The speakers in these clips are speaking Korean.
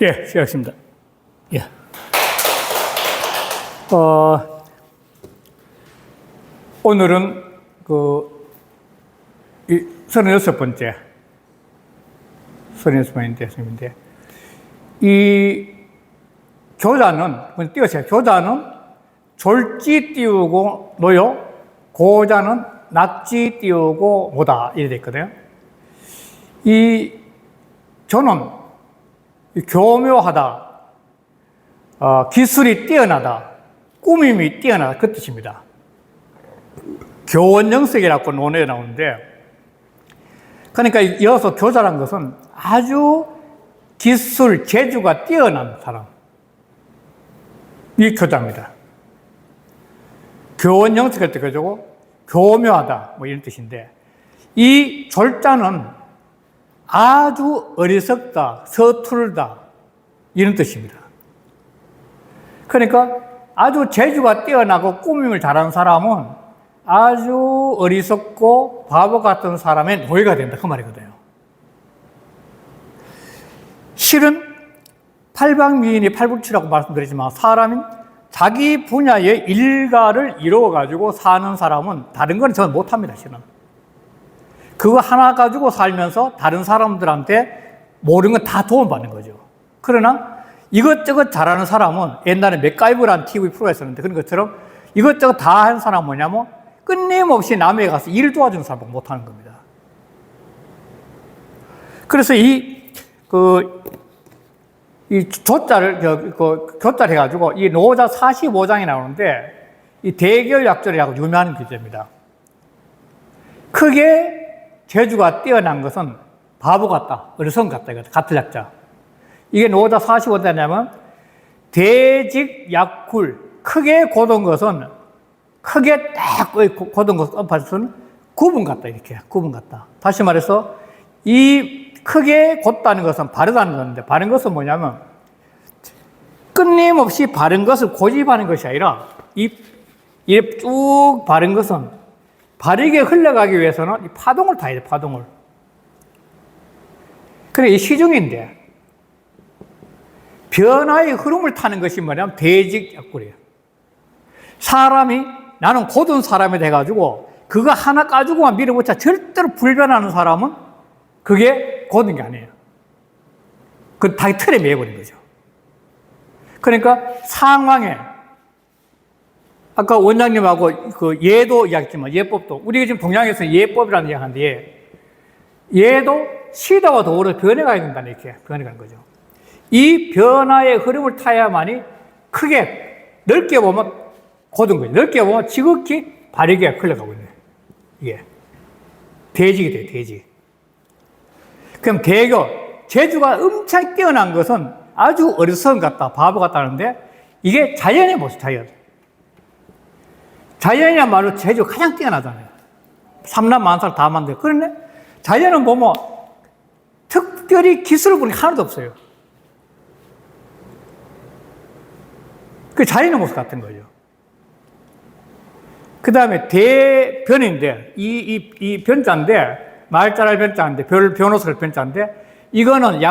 예, 시작했습니다. 예. 오늘은 36번째, 36번째 스님인데, 이 교자는, 띄우세요. 교자는 졸지 띄우고 노요, 고자는 낙지 띄우고 모다. 이래 돼 있거든요. 저는 교묘하다, 기술이 뛰어나다, 꾸밈이 뛰어나다, 그 뜻입니다. 교원영색이라고 논어에 나오는데, 그러니까 이어서 교자란 것은 아주 기술, 재주가 뛰어난 사람, 이 교자입니다. 교원영색할 때 교자고, 교묘하다, 뭐 이런 뜻인데, 이 졸자는 아주 어리석다, 서툴다, 이런 뜻입니다. 그러니까 아주 재주가 뛰어나고 꾸밈을 잘하는 사람은 아주 어리석고 바보 같은 사람의 노예가 된다, 그 말이거든요. 실은 팔방미인이 팔불치라고 말씀드리지만, 사람인 자기 분야의 일가를 이루어가지고 사는 사람은 다른 건 저는 못합니다, 실은. 그거 하나 가지고 살면서 다른 사람들한테 모르는 건 다 도움받는 거죠. 그러나 이것저것 잘하는 사람은, 옛날에 맥가이버라는 TV 프로가 있었는데 그런 것처럼 이것저것 다 하는 사람은 뭐냐면 끊임없이 남에게 가서 일 도와주는 사람은 못하는 겁니다. 그래서 교자를 해가지고 이 노자 45장이 나오는데, 이 대결약절이라고 유명한 교재입니다. 크게 재주가 뛰어난 것은 바보 같다, 어리석은 같다, 이거 같은 약자. 이게 노자 45장이냐면, 대직약굴, 크게 곧은 것은, 크게 딱 곧은 것은 구분 같다, 이렇게 구분 같다. 다시 말해서 이 크게 곧다는 것은 바르다는 건데, 바른 것은 뭐냐면 끊임없이 바른 것을 고집하는 것이 아니라 이 쭉 바른 것은 바르게 흘러가기 위해서는 이 파동을 타야 돼, 파동을. 그래, 이 시중인데, 변화의 흐름을 타는 것이 뭐냐면 대직약굴이에요. 사람이, 나는 곧은 사람이 돼가지고 그거 하나 가지고만 밀어붙여 절대로 불변하는 사람은 그게 곧은 게 아니에요. 그 다 틀에 매여버린 거죠. 그러니까 상황에, 아까 원장님하고 그 예도 이야기했지만, 예법도, 우리가 지금 동양에서 예법이라는 이야기 하는데, 예도 시대와 더불어 변해가야 된다는, 이렇게 변해가는 거죠. 이 변화의 흐름을 타야만이 크게, 넓게 보면 곧은 거죠. 넓게 보면 지극히 바르게 흘러가고 있는, 이게 대직이 돼요, 대직. 그럼 대교, 재주가 엄청 뛰어난 것은 아주 어리석은 것 같다, 바보 같다는데, 이게 자연의 모습, 자연. 자연이야말로 재주가 가장 뛰어나잖아요. 삼라만사를 다 만들어요. 그런데 자연은 보면 특별히 기술을 보니 하나도 없어요. 그 자연의 모습 같은 거죠. 그 다음에 대변인데, 이 변자인데, 말자랄 변자인데, 변호사를 변자인데, 이거는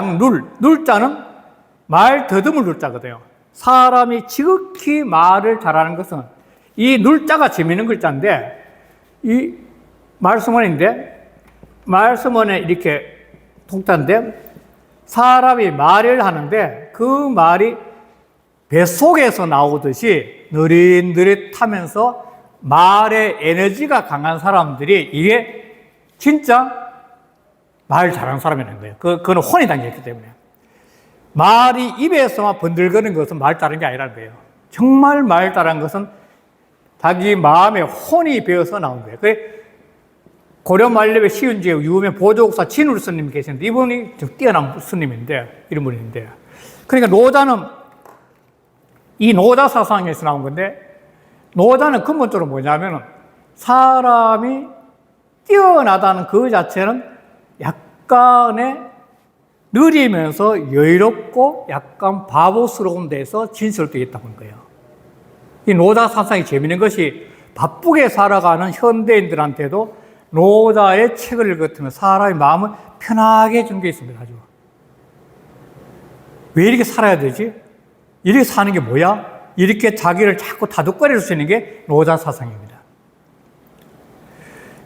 눌자는 말 더듬을 눌자거든요. 사람이 지극히 말을 잘하는 것은 이 눌자가 재미있는 글자인데, 이 말씀원인데, 말씀원에 이렇게 통자인데, 사람이 말을 하는데 그 말이 뱃속에서 나오듯이 느릿느릿하면서 말의 에너지가 강한 사람들이, 이게 진짜 말 잘하는 사람이라는 거예요. 그거는 혼이 담겨있기 때문에. 말이 입에서만 번들거리는 것은 말 잘하는 게 아니라는 거예요. 정말 말 잘하는 것은 자기 마음에 혼이 배어서 나온 거예요. 고려 말렙의 시운지의 유명 보조국사 진울 스님이 계시는데, 이분이 좀 뛰어난 스님인데, 이런 분인데, 그러니까 노자는 이 노자 사상에서 나온 건데, 노자는 근본적으로 뭐냐면 사람이 뛰어나다는 그 자체는 약간의 느리면서 여유롭고 약간 바보스러운 데서 진실을 띠겠다는 거예요. 이 노자 사상이 재미있는 것이, 바쁘게 살아가는 현대인들한테도 노자의 책을 읽으면 사람의 마음을 편하게 해준 게 있습니다. 아주. 왜 이렇게 살아야 되지? 이렇게 사는 게 뭐야? 이렇게 자기를 자꾸 다독거릴 수 있는 게 노자 사상입니다.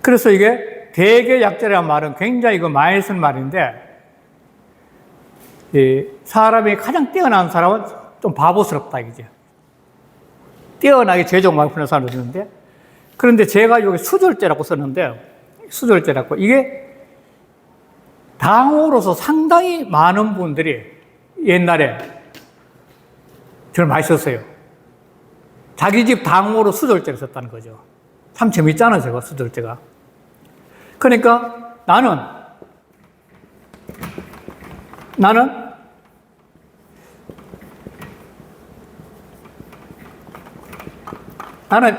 그래서 이게 대개약자라는 말은 굉장히 많이 쓴 말인데, 사람이 가장 뛰어난 사람은 좀 바보스럽다, 이제. 뛰어나게 재정 많이 푸는 사람을 쓰는데, 그런데 제가 여기 수절제라고 썼는데, 수절제라고, 이게 당으로서 상당히 많은 분들이 옛날에 저를 많이 썼어요. 자기 집 당으로 수절제를 썼다는 거죠. 참 재밌잖아요, 제가 수절제가. 그러니까 나는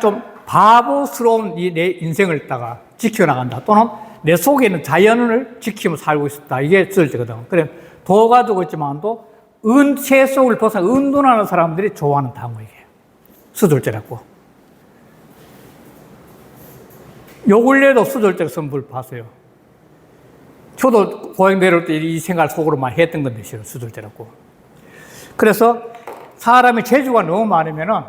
좀 바보스러운 내 인생을 있다가 지켜나간다. 또는 내 속에 있는 자연을 지키며 살고 있었다. 이게 수절제거든. 그래, 도가 두고 있지만도 세 속을 벗어나 은둔하는 사람들이 좋아하는 단어, 이게. 수절제라고. 요 근래에도 수절제를 선물 봤어요. 저도 고향 내려올 때 이 생각을 속으로 많이 했던 건데, 수절제라고. 그래서 사람의 재주가 너무 많으면은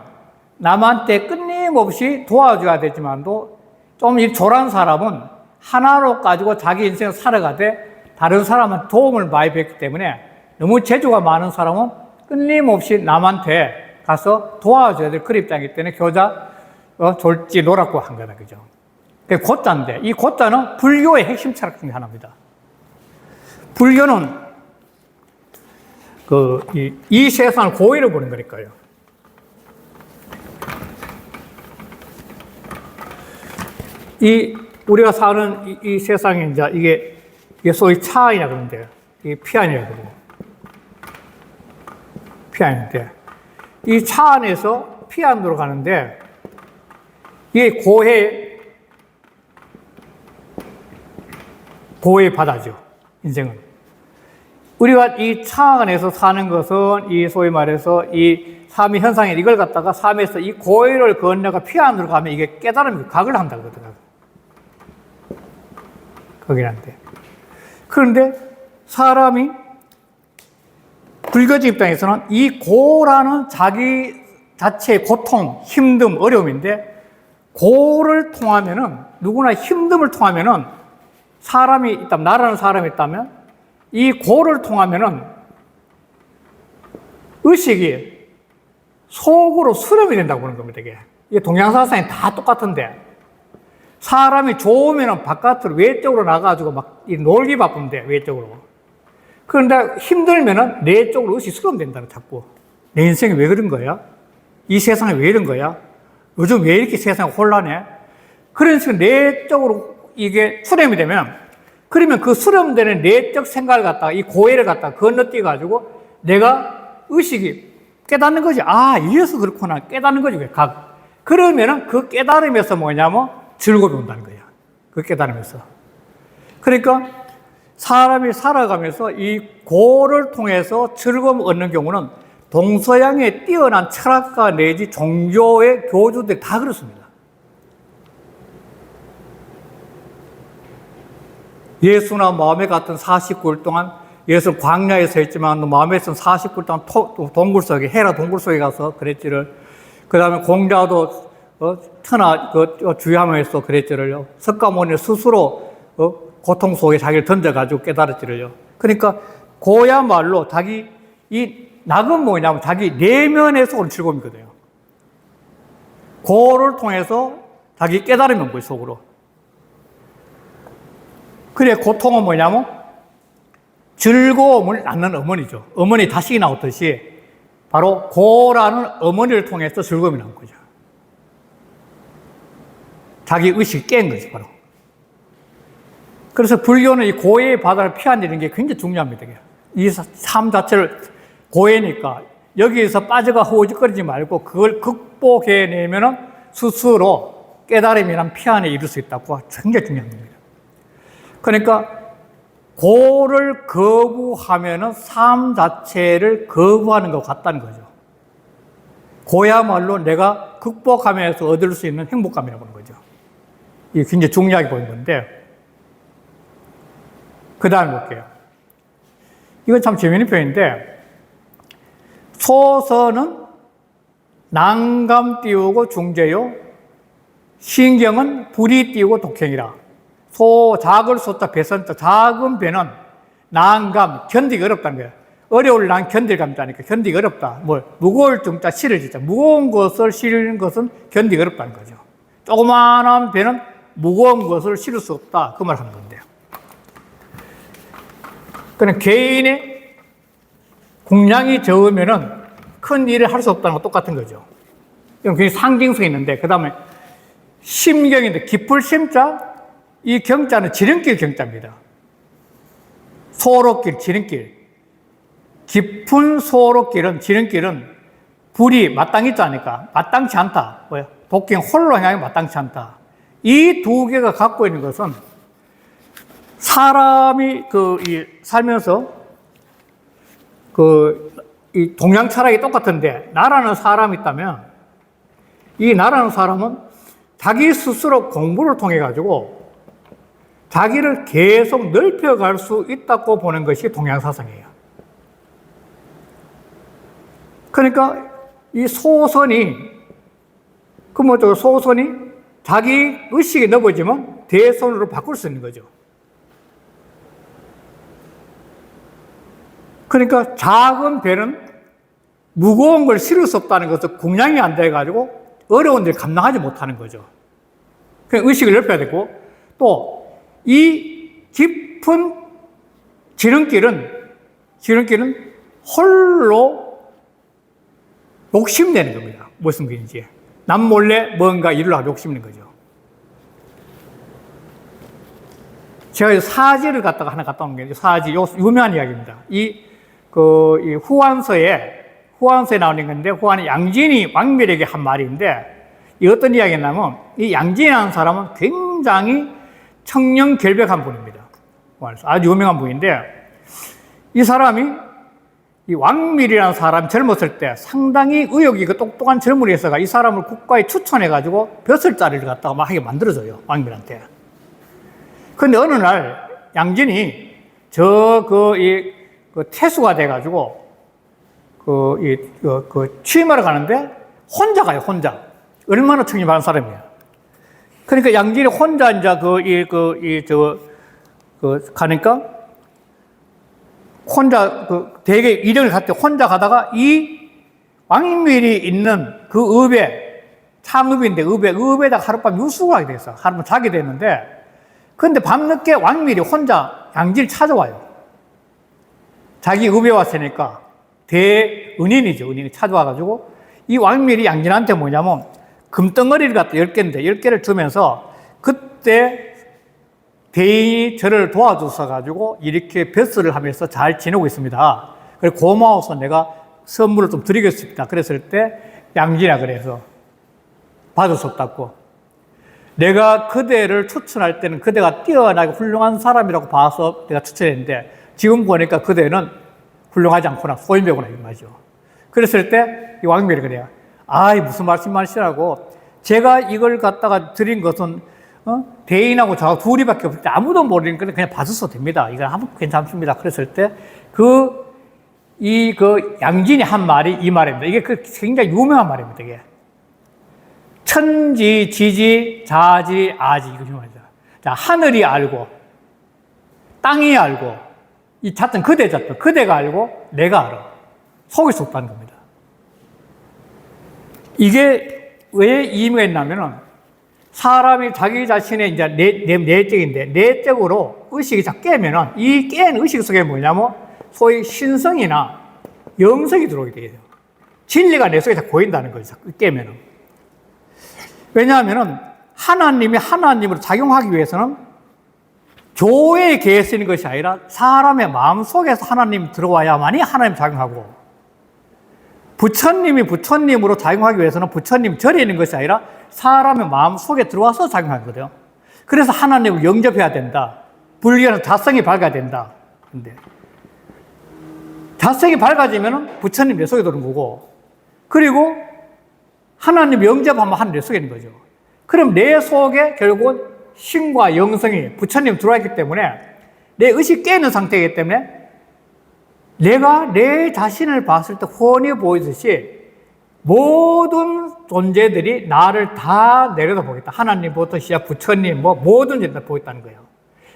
남한테 끊임없이 도와줘야 되지만도 좀 이 조란 사람은 하나로 가지고 자기 인생을 살아가되 다른 사람한테 도움을 많이 받기 때문에 너무 재주가 많은 사람은 끊임없이 남한테 가서 도와줘야 될 그런 입장이기 때문에 교자, 졸지, 노라고 한 거다. 그죠? 그게 고자인데, 이 고자는 불교의 핵심 철학 중에 하나입니다. 불교는 이 세상을 고의로 보는 거니까요. 우리가 사는 이 세상에 이제 이게 소위 차이라 그러는데, 이게 피안이라 그러고, 피안인데, 이 차 안에서 피안으로 가는데, 이게 고해의 바다죠, 인생은. 우리가 이 차 안에서 사는 것은 이 소위 말해서 이 삶의 현상에 이걸 갖다가 삶에서 이 고해를 건너가 피안으로 가면 이게 깨달음이 각을 한다고 그러더라고요. 거기란데. 그런데 사람이 불교적 입장에서는 이 고라는 자기 자체의 고통, 힘듦, 어려움인데 고를 통하면은 누구나 힘듦을 통하면은 사람이 있다면, 나라는 사람이 있다면 이 고를 통하면은 의식이 속으로 수렴이 된다고 보는 겁니다. 이게 동양사상이 다 똑같은데 사람이 좋으면 바깥으로 외적으로 나가가지고 막 놀기 바쁜데, 외적으로. 그런데 힘들면은 내적으로 의식이 수렴된다는, 자꾸. 내 인생이 왜 그런 거야? 이 세상이 왜 이런 거야? 요즘 왜 이렇게 세상이 혼란해? 그런 식으로 내적으로 이게 수렴이 되면, 그러면 그 수렴되는 내적 생각을 갖다가, 이 고해를 갖다가 건너뛰어가지고 내가 의식이 깨닫는 거지. 아, 이래서 그렇구나. 깨닫는 거지. 그러면은 그 깨달음에서 뭐냐면 즐거움이 온다는 거야. 그 깨달음에서. 그러니까 사람이 살아가면서 이 고를 통해서 즐거움을 얻는 경우는 동서양의 뛰어난 철학가 내지 종교의 교주들이 다 그렇습니다. 예수나 마음에 같은 49일 동안, 예수는 광야에 서 있지만 마음에서는 49일 동안 동굴 속에, 헤라 동굴 속에 가서 그랬지를. 그 다음에 공자도 천하 주야면서 그랬지를요. 석가모니 스스로 고통 속에 자기를 던져가지고 깨달았지를요. 그러니까 고야말로 이 낙은 뭐냐면 자기 내면에서 오는 즐거움이거든요. 고를 통해서 자기 깨달음이 온 거예요, 속으로. 그래, 고통은 뭐냐면 즐거움을 낳는 어머니죠. 어머니 다시 나오듯이 바로 고라는 어머니를 통해서 즐거움이 나온 거죠. 자기 의식이 깬 거지, 바로. 그래서 불교는 이 고해의 바다를 피하는 게 굉장히 중요합니다. 이 삶 자체를 고해니까 여기에서 빠져가 허우적거리지 말고 그걸 극복해내면은 스스로 깨달음이란 피안에 이룰 수 있다고 굉장히 중요한 겁니다. 그러니까 고를 거부하면은 삶 자체를 거부하는 것 같다는 거죠. 고야말로 내가 극복하면서 얻을 수 있는 행복감이라고 하는 거죠. 이게 굉장히 중요하게 보이는 건데, 그 다음에 볼게요. 이건 참 재미있는 표현인데, 소서는 난감 띄우고 중재요. 신경은 불이 띄우고 독행이라. 작을 소자 배선자 작은 배는 난감 견디기 어렵다는 거예요. 어려울 난 견딜감자니까 견디기 어렵다. 무거울 중자 실을 짓자. 무거운 것을 실는 것은 견디기 어렵다는 거죠. 조그마한 배는 무거운 것을 실을 수 없다. 그 말을 하는 건데요. 그럼 개인의 공량이 적으면은 큰 일을 할 수 없다는 거 똑같은 거죠. 이건 굉장히 상징성이 있는데, 그 다음에 심경인데, 깊을 심자, 이 경자는 지름길 경자입니다. 소로길, 지름길. 깊은 소로길은, 지름길은 불이 마땅하지 않으니까, 마땅치 않다. 독행 홀로 향하기 마땅치 않다. 이 두 개가 갖고 있는 것은 사람이 살면서 이 동양 철학이 똑같은데, 나라는 사람이 있다면, 이 나라는 사람은 자기 스스로 공부를 통해 가지고 자기를 계속 넓혀갈 수 있다고 보는 것이 동양 사상이에요. 그러니까 이 소선이 소선이 자기 의식이 넓어지면 대선으로 바꿀 수 있는 거죠. 그러니까 작은 배는 무거운 걸 실을 수 없다는 것을 공량이 안 돼가지고 어려운 일 감당하지 못하는 거죠. 그냥 의식을 넓혀야 되고, 또 이 깊은 지름길은 홀로 욕심내는 겁니다. 무슨 말인지. 남 몰래 뭔가 일을 하고 욕심내는 거죠. 제가 사지를 하나 갖다 놓은 게, 사지, 유명한 이야기입니다. 이 후한서에 나오는 건데, 후한의 양진이 왕멸에게 한 말인데, 이 어떤 이야기냐면, 이 양진이라는 사람은 굉장히 청렴결백한 분입니다. 아주 유명한 분인데, 이 사람이, 이 왕밀이라는 사람이 젊었을 때 상당히 의욕이 똑똑한 젊은이였어가 이 사람을 국가에 추천해가지고 벼슬자리를 갖다가 막 하게 만들어줘요, 왕밀한테. 근데 어느 날, 양진이 태수가 돼가지고, 취임하러 가는데, 혼자 가요, 혼자. 얼마나 청렴 많은 사람이에요. 그러니까 양진이 혼자 가니까, 혼자, 되게 일정을 갔을 때 혼자 가다가 이 왕밀이 있는 그 읍에, 창읍인데 읍에다가 하룻밤 유숙을 하게 됐어. 하룻밤 자게 됐는데, 근데 밤늦게 왕밀이 혼자 양진을 찾아와요. 자기 읍에 왔으니까 대은인이죠. 은인이 찾아와가지고 이 왕밀이 양진한테 뭐냐면 금덩어리를 갖다 10개인데 10개를 주면서 그때 대인이 저를 도와줘서 이렇게 벼슬을 하면서 잘 지내고 있습니다. 그래서 고마워서 내가 선물을 좀 드리겠습니다. 그랬을 때 양진아 그래서 받을 수 없다고. 내가 그대를 추천할 때는 그대가 뛰어나게 훌륭한 사람이라고 봐서 내가 추천했는데 지금 보니까 그대는 훌륭하지 않구나, 소인배구나, 이 말이죠. 그랬을 때 이 왕밀이 그래요. 무슨 말씀하시라고. 제가 이걸 갖다가 드린 것은 대인하고 저 둘이밖에 없을 때 아무도 모르니까 그냥 받으셔도 됩니다. 이건 아무 괜찮습니다. 그랬을 때 양진이 한 말이 이 말입니다. 이게 굉장히 유명한 말입니다. 이게 천지, 지지, 자지, 아지 이거 말이죠. 자, 하늘이 알고, 땅이 알고, 이 자든 그대가 알고, 내가 알아. 속일 수 없다는 겁니다. 이게 왜 의미가 있냐면은 사람이 자기 자신의 이제 내적인데 내적으로 의식이 자꾸 깨면은 이 깬 의식 속에 뭐냐면 소위 신성이나 영성이 들어오게 돼요. 진리가 내 속에 자꾸 보인다는 거죠. 자꾸 깨면은. 왜냐하면은 하나님이 하나님으로 작용하기 위해서는 교회에 계시는 것이 아니라 사람의 마음 속에서 하나님이 들어와야만이 하나님 작용하고, 부처님이 부처님으로 작용하기 위해서는 부처님 절에 있는 것이 아니라 사람의 마음 속에 들어와서 작용하거든요. 그래서 하나님을 영접해야 된다. 불교는 자성이 밝아야 된다. 근데 자성이 밝아지면 부처님 내 속에 들어오는 거고, 그리고 하나님 영접하면 하나님 내 속에 있는 거죠. 그럼 내 속에 결국은 신과 영성이 부처님 들어와 있기 때문에 내 의식 깨는 상태이기 때문에 내가 내 자신을 봤을 때 훤히 보이듯이 모든 존재들이 나를 다 내려다보겠다. 하나님부터 시작 부처님 뭐 모든 다 보겠다는 거예요.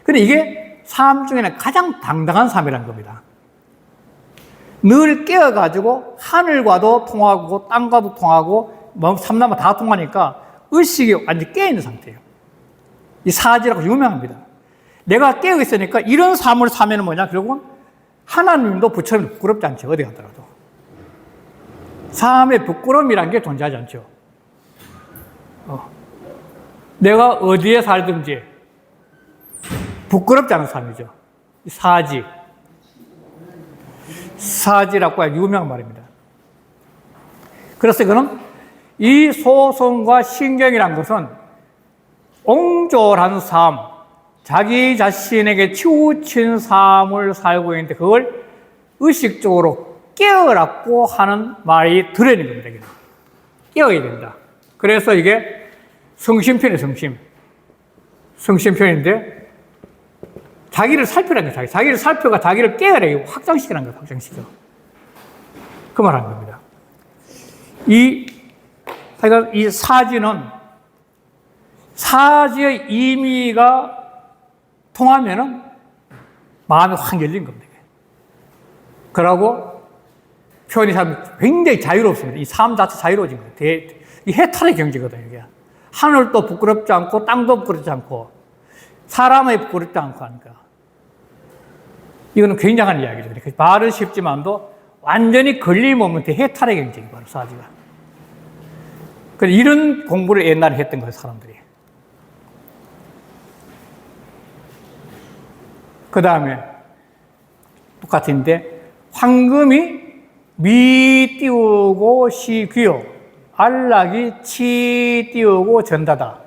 근데 이게 삶 중에는 가장 당당한 삶이라는 겁니다. 늘 깨어가지고 하늘과도 통하고 땅과도 통하고 뭐 삼라마 다 통하니까 의식이 완전히 깨어있는 상태예요. 이 사지라고 유명합니다. 내가 깨어있으니까 이런 삶을 사면 뭐냐? 결국은 하나님도 부처님도 부끄럽지 않죠. 어디 가더라도. 삶의 부끄러움이라는 게 존재하지 않죠. 내가 어디에 살든지 부끄럽지 않은 삶이죠. 사지. 사지라고 유명한 말입니다. 그래서 이거는 이 소송과 신경이란 것은 옹졸한 삶, 자기 자신에게 치우친 삶을 살고 있는데 그걸 의식적으로 깨어라고 하는 말이 들어있는 겁니다. 여기는. 깨어야 된다. 그래서 이게 성심편이에요, 성심. 성심편인데 자기를 살피라는 거예요. 자기를 살펴가 자기를 깨어라, 확장시키라는 거예요, 확장시켜. 그 말 하는 겁니다. 이 사지는 사지의 의미가 통하면은 마음이 확 열린 겁니다. 그러고 표현이 굉장히 자유롭습니다. 이 삶 자체 자유로워진 거예요. 이 해탈의 경지거든요. 이게. 하늘도 부끄럽지 않고 땅도 부끄럽지 않고 사람이 부끄럽지 않고 하니까. 이거는 굉장한 이야기죠. 말은 쉽지만도 완전히 걸림없는 해탈의 경지가 바로 사지가. 그래서 이런 공부를 옛날에 했던 거예요, 사람들이. 그 다음에 똑같은데 황금이 미 띄우고 시 귀요, 안락이 치 띄우고 전다다.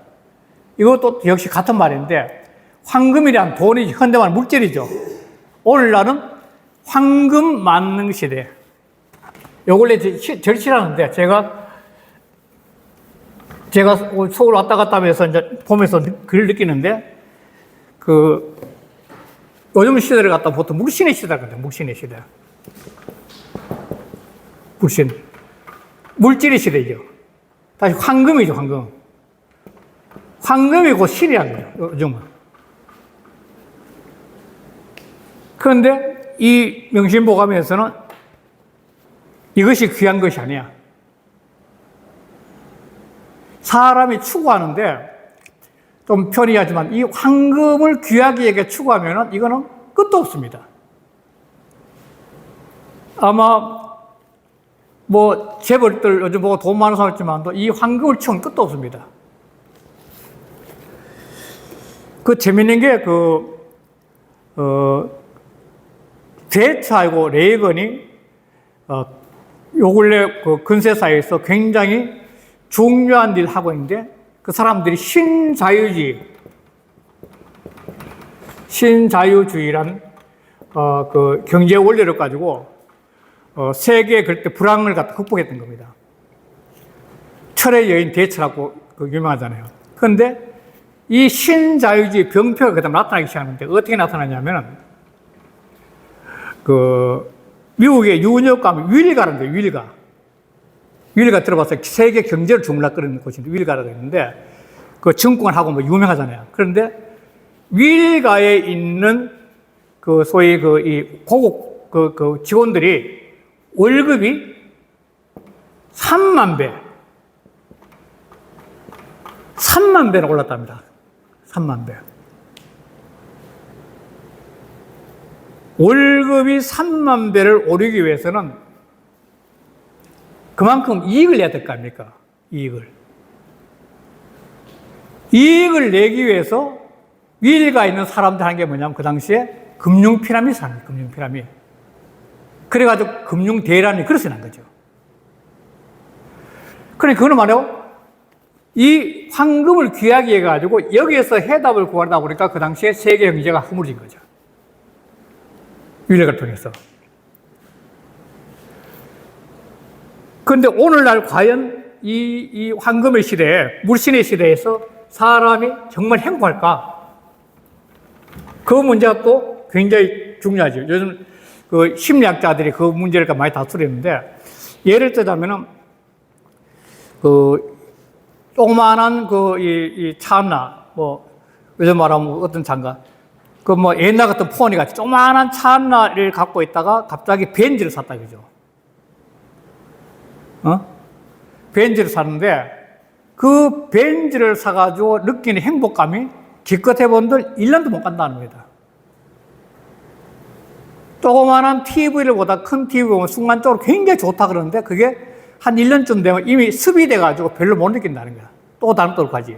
이것도 역시 같은 말인데 황금이란 돈이 현대말 물질이죠. 오늘날은 황금 만능 시대. 요걸 절실하는데 제가 서울 왔다 갔다 하면서 이제 보면서 그걸 느끼는데 요즘 시대를 갖다 보통 물신의 시대라고 해요. 물신의 시대. 물신. 물질의 시대죠. 다시 황금이죠, 황금. 황금이 곧 신이라는 거예요, 요즘은. 그런데 이 명심보감에서는 이것이 귀한 것이 아니야. 사람이 추구하는데 좀 편리하지만 이 황금을 귀하게 여겨 추구하면 이거는 끝도 없습니다. 아마 뭐 재벌들 요즘 보고 돈 많은 사람 있지만도 이 황금을 추구하면 끝도 없습니다. 재밌는 게 대처하고 레이건이 요 근래 근세 사회에서 굉장히 중요한 일을 하고 있는데 그 사람들이 신자유주의란 경제 원리를 가지고 세계의 그때 불황을 갖다 극복했던 겁니다. 철의 여인 대처라고 유명하잖아요. 그런데 이 신자유주의 병폐가 그다음 나타나기 시작하는데 어떻게 나타나냐면 미국의 유력감 윌가라는 데요. 윌가 들어봤어요. 세계 경제를 주물럭거리는 곳인데 윌가라고 있는데 그 증권하고 뭐 유명하잖아요. 그런데 윌가에 있는 소위 이 고급 직원들이 월급이 3만 배나 올랐답니다. 3만 배. 월급이 3만 배를 오르기 위해서는 그만큼 이익을 내야 될 거 아닙니까? 이익을 내기 위해서 위가 있는 사람들 하는 게 뭐냐면 그 당시에 금융 피라미드 하는 거예요. 금융 피라미드. 그래가지고 금융 대란이 그래서 난 거죠. 그러니까 그거는 말이에요. 이 황금을 귀하게 해가지고 여기에서 해답을 구하다 보니까 그 당시에 세계 경제가 허물어진 거죠. 위력을 통해서. 그런데 오늘날 과연 이 황금의 시대에, 물신의 시대에서 사람이 정말 행복할까? 그 문제가 또 굉장히 중요하죠. 요즘 그 심리학자들이 그 문제를 많이 다투렸는데, 예를 들자면은, 그, 조그만한 이 차나, 뭐, 요즘 말하면 어떤 차인가, 그 뭐 옛날 같은 포니 같이 조그만한 차를 갖고 있다가 갑자기 벤츠를 샀다, 그죠? 벤츠를 샀는데, 그 벤츠를 사가지고 느끼는 행복감이 기껏 해본들 1년도 못 간다는 겁니다. 조그만한 TV를 보다 큰 TV 보면 순간적으로 굉장히 좋다 그러는데 그게 한 1년쯤 되면 이미 습이돼가지고 별로 못 느낀다는 거야. 또 다른 또까지.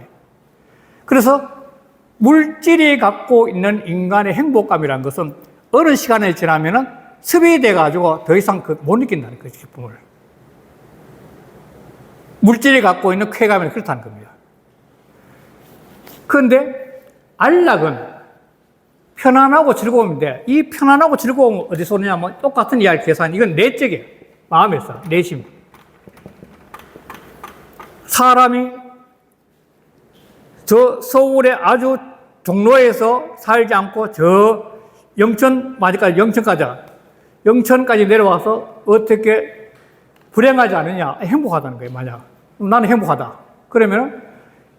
그래서 물질이 갖고 있는 인간의 행복감이라는 것은 어느 시간이 지나면은 습이돼가지고 더 이상 못 느낀다는 거지, 기쁨을. 물질이 갖고 있는 쾌감이 그렇다는 겁니다. 그런데 안락은 편안하고 즐거움인데, 이 편안하고 즐거움은 어디서 오느냐면 똑같은 이야기 계산, 이건 내적이에요. 마음에서, 내심. 사람이 저 서울의 아주 종로에서 살지 않고 저 영천까지 내려와서 어떻게 불행하지 않느냐? 행복하다는 거예요, 만약. 나는 행복하다. 그러면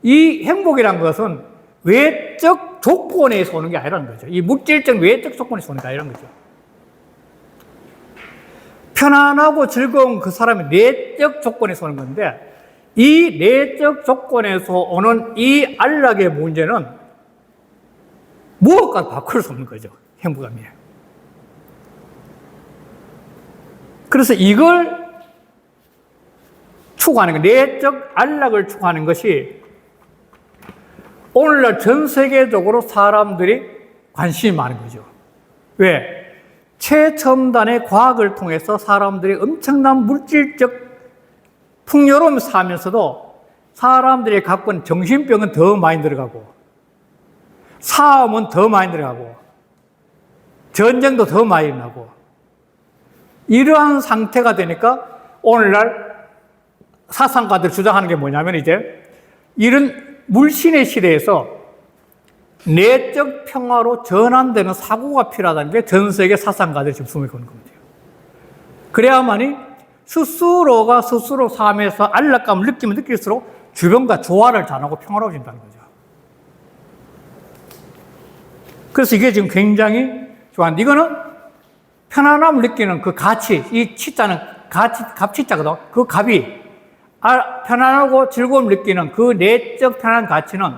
이 행복이란 것은 외적 조건에서 오는 게 아니라는 거죠. 이 물질적 외적 조건에서 오는 게 아니라는 거죠. 편안하고 즐거운 그 사람의 내적 조건에서 오는 건데, 이 내적 조건에서 오는 이 안락의 문제는 무엇과 바꿀 수 없는 거죠. 행복감이에요. 그래서 이걸 추구하는 것, 내적 안락을 추구하는 것이 오늘날 전 세계적으로 사람들이 관심이 많은 거죠. 왜? 최첨단의 과학을 통해서 사람들이 엄청난 물질적 풍요로움을 사면서도 사람들이 갖고 있는 정신병은 더 많이 들어가고, 싸움은 더 많이 들어가고, 전쟁도 더 많이 일어나고, 이러한 상태가 되니까 오늘날 사상가들 주장하는 게 뭐냐면 이제 이런 물신의 시대에서 내적 평화로 전환되는 사고가 필요하다는 게 전 세계 사상가들이 지금 숨을 거는 겁니다. 그래야만이 스스로가 스스로 삶에서 안락감을 느끼면 느낄수록 주변과 조화를 잘하고 평화로워진다는 거죠. 그래서 이게 지금 굉장히 좋아하는데, 이거는 편안함을 느끼는 그 가치, 이 치자는 갑치자거든. 그 갑이 편안하고 즐거움을 느끼는 그 내적 편안한 가치는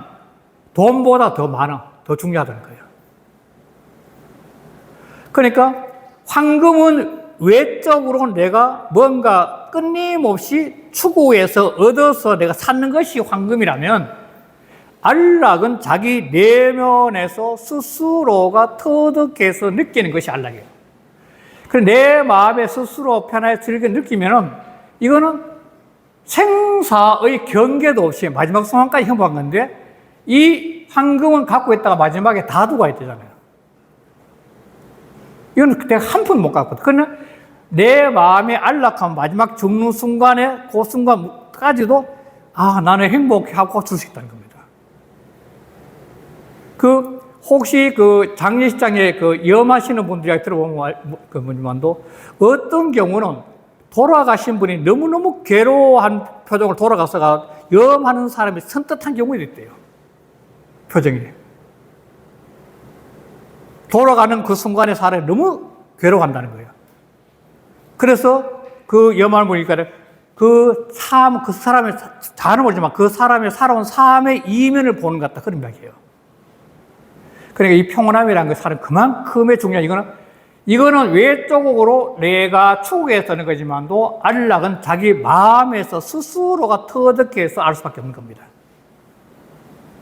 돈보다 더 많아, 더 중요하다는 거예요. 그러니까 황금은 외적으로 내가 뭔가 끊임없이 추구해서 얻어서 내가 찾는 것이 황금이라면, 안락은 자기 내면에서 스스로가 터득해서 느끼는 것이 안락이에요. 그래서 내 마음에 스스로 편하게 즐겨 느끼면은 이거는 생사의 경계도 없이 마지막 순간까지 행복한 건데, 이 황금은 갖고 있다가 마지막에 다 두고 와야 되잖아요. 이건 내가 한 푼 못 갖거든. 그러나 내 마음의 안락함, 마지막 죽는 순간에, 그 순간까지도, 나는 행복하고 줄 수 있다는 겁니다. 혹시 장례식장에 염하시는 분들이 들어보면도 어떤 경우는 돌아가신 분이 너무너무 괴로워한 표정을 돌아가서가 염하는 사람이 선뜻한 경우도 있대요. 표정이. 돌아가는 그 순간에 사람이 너무 괴로워한다는 거예요. 그래서 염하는 보니까 그 사람의, 잘은 모르지만 그 사람의 살아온 삶의 이면을 보는 것 같다. 그런 이야기예요. 그러니까 이 평온함이라는 게 사람 그만큼의 중요한, 이거는 외적으로 내가 추구해서 하는 거지만도 안락은 자기 마음에서 스스로가 터득해서 알 수밖에 없는 겁니다.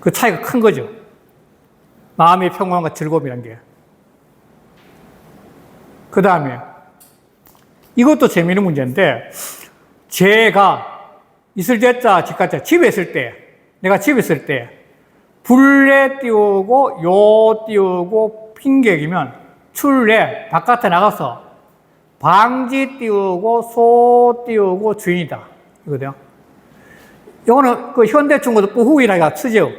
그 차이가 큰 거죠. 마음의 평온함과 즐거움이라는 게. 그 다음에 이것도 재미있는 문제인데, 제가 있을 때자 집가자 집에 있을 때, 내가 집에 있을 때 불내 띄우고 요 띄우고 핑계기면 출래 바깥에 나가서 방지 띄우고 소 띄우고 주인이다 이거든요. 이거는 현대중국도 뿌후이라가 쓰죠.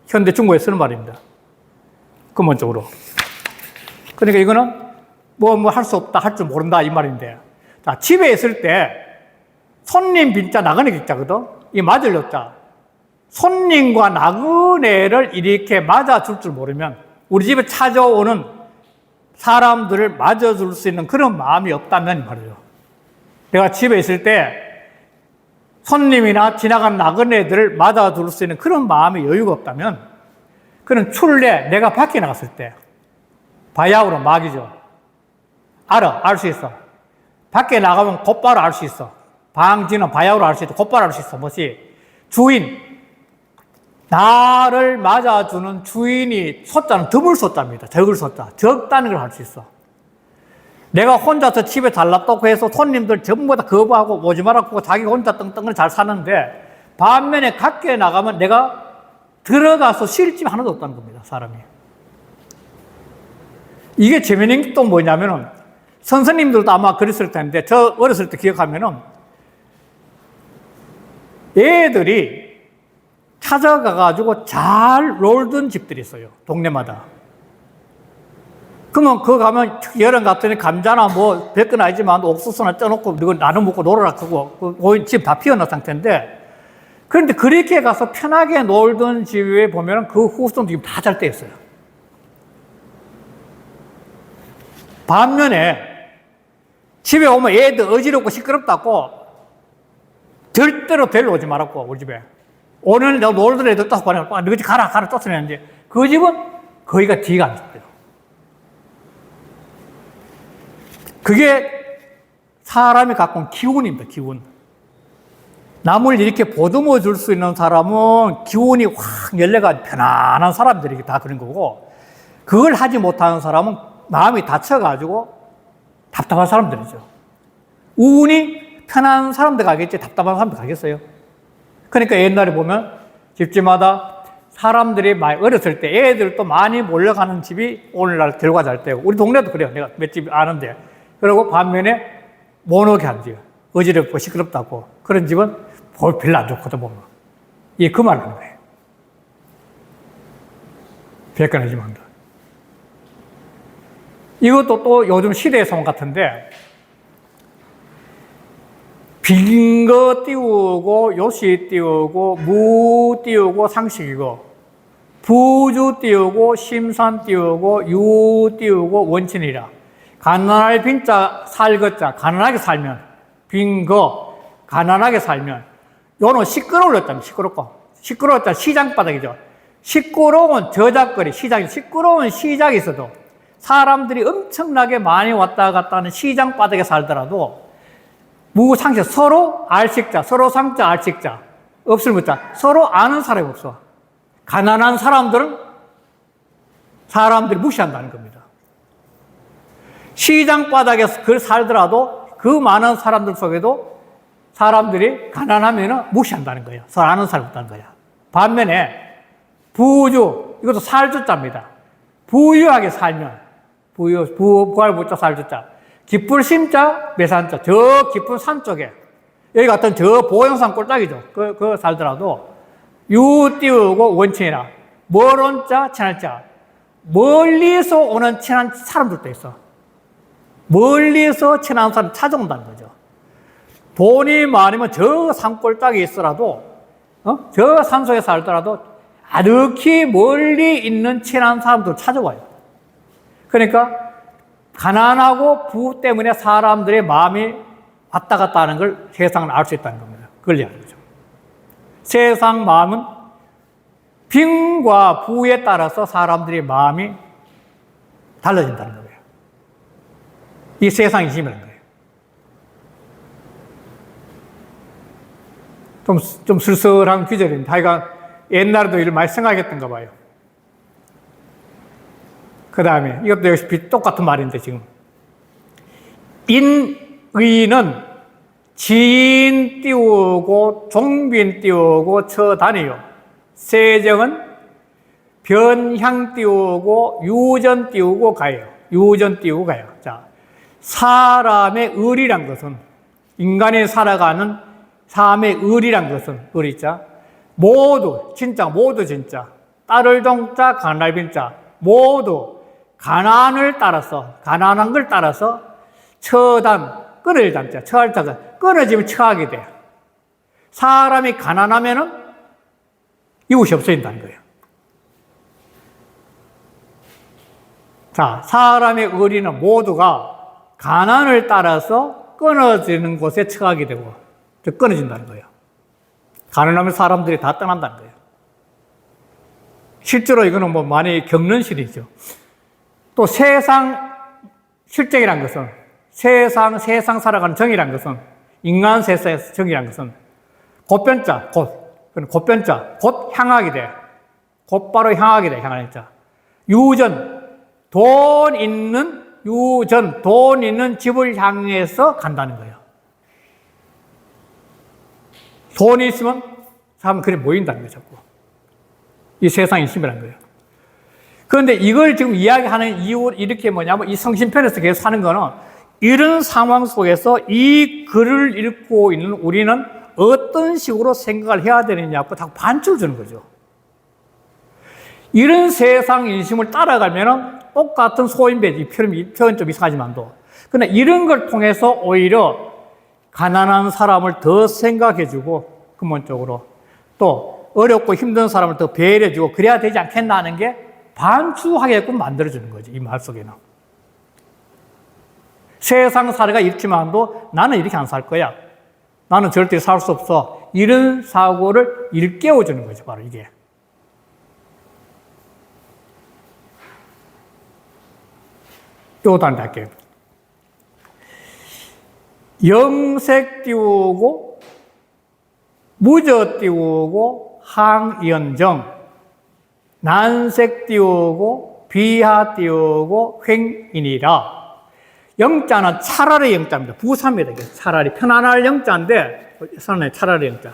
현대중국에 쓰는 말입니다. 근본적으로. 그러니까 이거는 할 수 없다, 할 줄 모른다, 이 말인데. 자, 집에 있을 때, 손님 빈자, 나그네 빈자거든? 이 맞을 여자. 손님과 나그네를 이렇게 맞아줄 줄 모르면, 우리 집에 찾아오는 사람들을 맞아줄 수 있는 그런 마음이 없다면 말이죠. 내가 집에 있을 때, 손님이나 지나간 나그네들을 맞아줄 수 있는 그런 마음의 여유가 없다면, 그는 출래, 내가 밖에 나갔을 때, 바야흐로 막이죠. 알 수 있어. 밖에 나가면 곧바로 알 수 있어. 방지는 바야흐로 알 수 있어. 곧바로 알 수 있어. 뭐지? 주인. 나를 맞아주는 주인이 소자는 드물 소자입니다. 적을 소자. 적다는 걸 알 수 있어. 내가 혼자서 집에 잘 놨다고 해서 손님들 전부 다 거부하고 오지 말라고 자기 혼자 떵떵을 잘 사는데 반면에 밖에 나가면 내가 들어가서 쉴 집이 하나도 없다는 겁니다. 사람이. 이게 재미있는 게 또 뭐냐면은 선생님들도 아마 그랬을 텐데 저 어렸을 때 기억하면은 애들이 찾아가가지고 잘 놀던 집들이 있어요. 동네마다. 그러면 그거 가면 여름 같으니 감자나 뭐 별건 아니지만 옥수수나 쪄놓고 이거 나눠 먹고 놀아라 하고 집 다 피어난 상태인데 그런데 그렇게 가서 편하게 놀던 집에 보면 그 후손도 다 잘 때 있어요. 반면에 집에 오면 애들 어지럽고 시끄럽다고 절대로 데리러 오지 말았고 우리 집에 오늘 내가 놀던 애들 딱 보내 너희 집 가라 쫓아내는데 그 집은 거기가 뒤가 안 좋대요. 그게 사람이 갖고 온 기운입니다. 기운. 남을 이렇게 보듬어 줄 수 있는 사람은 기운이 확 열려가 편안한 사람들이 다 그런 거고 그걸 하지 못하는 사람은 마음이 다쳐가지고 답답한 사람들이죠. 운이 편한 사람들 가겠지 답답한 사람들 가겠어요. 그러니까 옛날에 보면 집집마다 사람들이 많이 어렸을 때 애들도 많이 몰려가는 집이 오늘날 결과 잘 때고 우리 동네도 그래요. 내가 몇 집 아는데 그리고 반면에 못 오게 한 집 어지럽고 시끄럽다고 그런 집은 별로 안 좋거든 보면 이게 그 말을 하는 거예요. 백간하지만 이것도 또 요즘 시대의 송 같은데 빈 거 띄우고 요시 띄우고 무 띄우고 상식이고 부주 띄우고 심산 띄우고 유 띄우고 원천이라 가난할 빈자 살것자 가난하게 살면 빈 거 가난하게 살면 요는 시끄러울렸다면 시끄러웠다 시장바닥이죠. 시끄러운 저작거리 시장이 시끄러운 시장이 있어도 사람들이 엄청나게 많이 왔다 갔다 하는 시장 바닥에 살더라도 무상식 서로 알식자, 서로 상자, 알식자, 없을 못자 서로 아는 사람이 없어. 가난한 사람들은 사람들이 무시한다는 겁니다. 시장 바닥에서 그 살더라도 그 많은 사람들 속에도 사람들이 가난하면 무시한다는 거예요. 서로 아는 사람이 없다는 거야. 반면에 부주, 이것도 살주자입니다. 부유하게 살면 부할 부자 살주자 깊을 심자 매산자 저 깊은 산 쪽에 여기 같은 저 보영산 꼴딱이죠. 그 살더라도 유 띄우고 원친이라 멀은 자 친한 자 멀리서 오는 친한 사람들도 있어. 멀리서 친한 사람 찾아온다는 거죠. 돈이 많으면 저 산골짜기에 있더라도 저 산속에 살더라도 아득히 멀리 있는 친한 사람들 찾아와요. 그러니까 가난하고 부 때문에 사람들의 마음이 왔다 갔다 하는 걸 세상은 알 수 있다는 겁니다. 그걸 이야기하는 거죠. 세상 마음은 빈과 부에 따라서 사람들의 마음이 달라진다는 거예요. 이 세상이 힘이라는 거예요. 좀 쓸쓸한 귀절입니다. 하여간 옛날에도 이를 많이 생각했던가 봐요. 그 다음에 이것도 역시 똑같은 말인데 지금 인의는 지인 띄우고 종빈 띄우고 처다니요 세정은 변향 띄우고 유전 띄우고 가요. 유전 띄우고 가요. 자, 사람의 의리란 것은 인간이 살아가는 삶의 의리란 것은 의리자 모두 진짜 딸을 동자 가날빈자 모두 가난을 따라서, 가난한 걸 따라서 끊어질 단자, 처할 자가 끊어지면 처하게 돼. 사람이 가난하면은 이웃이 없어진다는 거예요. 자, 사람의 의리는 모두가 가난을 따라서 끊어지는 곳에 처하게 되고, 즉 끊어진다는 거예요. 가난하면 사람들이 다 떠난다는 거예요. 실제로 이거는 뭐 많이 겪는 실이죠. 또 세상 실정이란 것은, 세상 살아가는 정의란 것은, 인간 세상에서 정의란 것은 곧변자, 곧변자, 곧 향하게 돼. 곧바로 향하게 돼, 향하는 자. 돈 있는 집을 향해서 간다는 거예요. 돈이 있으면 사람은 그래 모인다는 거예요, 자꾸. 이 세상 인심이라는 거예요. 그런데 이걸 지금 이야기하는 이유, 이렇게 뭐냐면, 이 성신편에서 계속 하는 거는, 이런 상황 속에서 이 글을 읽고 있는 우리는 어떤 식으로 생각을 해야 되느냐고 다 반추를 주는 거죠. 이런 세상 인심을 따라가면은 똑같은 소인배지, 표현 좀 이상하지만도. 그러나 이런 걸 통해서 오히려 가난한 사람을 더 생각해주고, 근본적으로 또 어렵고 힘든 사람을 더 배려해주고, 그래야 되지 않겠나 하는 게 반추하게끔 만들어주는 거죠, 이 말 속에는. 세상 사례가 있지만도 나는 이렇게 안 살 거야. 나는 절대 살 수 없어. 이런 사고를 일깨워주는 거죠, 바로 이게. 요것도 한번 할게요. 영색 띄우고, 무저 띄우고, 항연정, 난색 띄우고, 비하 띄우고, 횡인이라. 영자는 차라리 영자입니다. 부사입니다. 차라리. 편안할 영자인데, 선언해, 차라리 영자.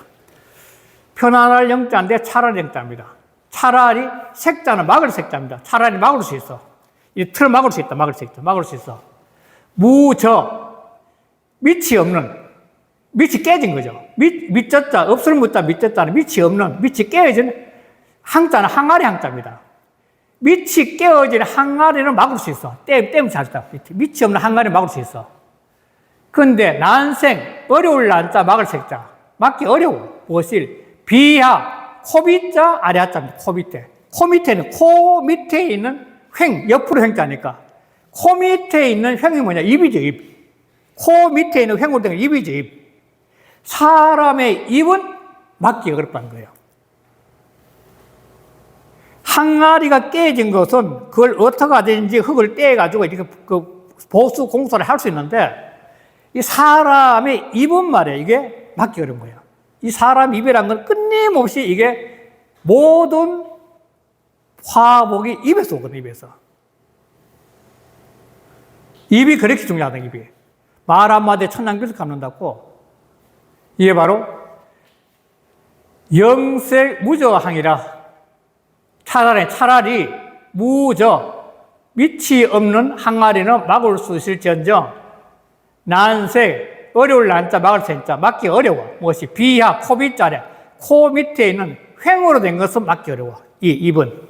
편안할 영자인데, 차라리 영자입니다. 차라리, 색자는 막을 색자입니다. 차라리 막을 수 있어. 이 틀을 막을 수 있다. 막을 수 있어. 무저, 밑이 없는, 밑이 깨진 거죠. 밑자자, 없을 무자, 밑자자는 밑이 없는, 밑이 깨진, 항자는 항아리 항자입니다. 밑이 깨어진 항아리는 막을 수 있어. 땜 잘했다. 밑이 없는 항아리는 막을 수 있어. 근데 난생, 어려울 난자, 막을 색자. 막기 어려워. 무엇일? 비하, 코밑자, 아래하자입니다. 코 밑에는, 코 밑에 있는 횡, 옆으로 횡자니까. 코 밑에 있는 횡이 뭐냐? 입이죠, 입. 코 밑에 있는 횡으로 된 입이죠, 입. 사람의 입은 막기가 어렵다는 거예요. 항아리가 깨진 것은 그걸 어떻게 하든지 흙을 떼가지고 이렇게 보수 공사를 할 수 있는데, 이 사람의 입은 말이에요. 이게 막기 어려운 거예요. 이 사람 입이란 건 끊임없이 이게 모든 화복이 입에서 오거든요, 입에서. 입이 그렇게 중요하다, 입이. 말 한마디에 천냥빚을 갚는다고. 이게 바로 영색 무저항이라. 차라리 무저, 밑이 없는 항아리는 막을 수 있을지언정, 난색, 어려울 난자, 막을 수 있자, 막기 어려워. 무엇이? 비하, 코 밑자래. 코 밑에 있는 횡으로 된 것은 막기 어려워. 이 입은.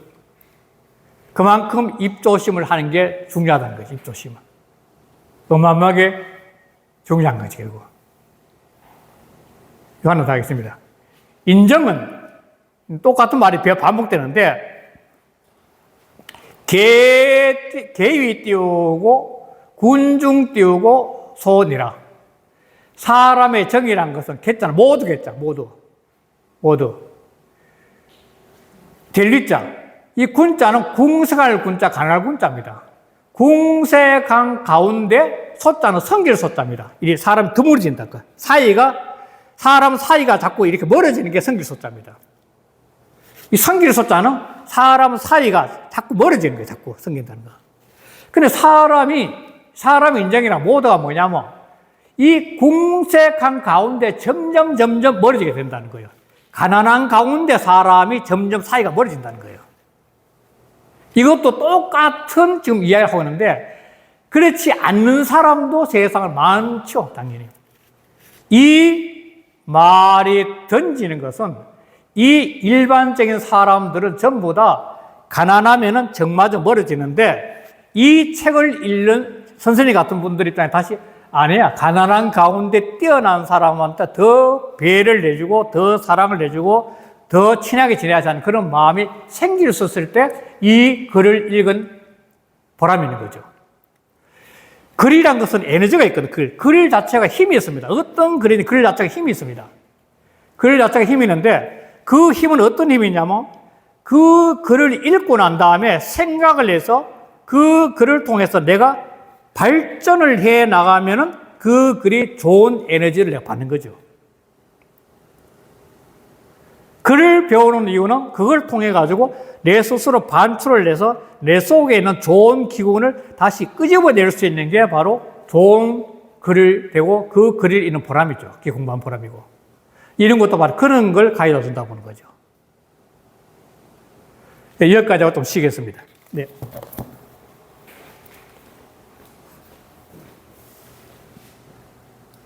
그만큼 입조심을 하는 게 중요하다는 거지, 입조심은. 어마어마하게 중요한 거지, 결국. 이거 하나 더 하겠습니다. 인정은 똑같은 말이 반복되는데, 개위 띄우고, 군중 띄우고, 소원이라. 사람의 정의란 것은 개자는 모두 개자, 모두. 델리자. 이 군자는 궁색할 군자, 강할 군자입니다. 궁색한 가운데 소자는 성길 소자입니다. 이게 사람이 드물어진다. 사람 사이가 자꾸 이렇게 멀어지는 게 성길 소자입니다. 이 성길 소자는 사람 사이가 자꾸 멀어지는 거예요. 자꾸 성긴다는 거. 근데 사람의 인정이랑 모두가 뭐냐면, 이 궁색한 가운데 점점 멀어지게 된다는 거예요. 가난한 가운데 사람이 점점 사이가 멀어진다는 거예요. 이것도 똑같은 지금 이야기를 하고 있는데, 그렇지 않는 사람도 세상에 많죠, 당연히. 이 말이 던지는 것은, 이 일반적인 사람들은 전부 다 가난하면은 정마저 멀어지는데, 이 책을 읽는 선생님 같은 분들 입장에 다시 아니야. 가난한 가운데 뛰어난 사람한테 더 배를 내주고 더 사랑을 내주고 더 친하게 지내야지 하는 그런 마음이 생길 수 있을 때 이 글을 읽은 보람이 있는 거죠. 글이란 것은 에너지가 있거든. 글 자체가 힘이 있습니다. 어떤 글이든 글 자체가 힘이 있습니다. 글 자체가 힘이 있는데 그 힘은 어떤 힘이냐면 그 글을 읽고 난 다음에 생각을 해서 그 글을 통해서 내가 발전을 해 나가면은 그 글이 좋은 에너지를 내가 받는 거죠. 글을 배우는 이유는 그걸 통해 가지고 내 스스로 반출을 해서 내 속에 있는 좋은 기운을 다시 끄집어낼 수 있는 게 바로 좋은 글을 배우고 그 글을 읽는 보람이죠. 그게 공부한 보람이고. 이런 것도 바로 그런 걸 가져다 준다고 보는 거죠. 네, 여기까지 하고 좀 쉬겠습니다. 네.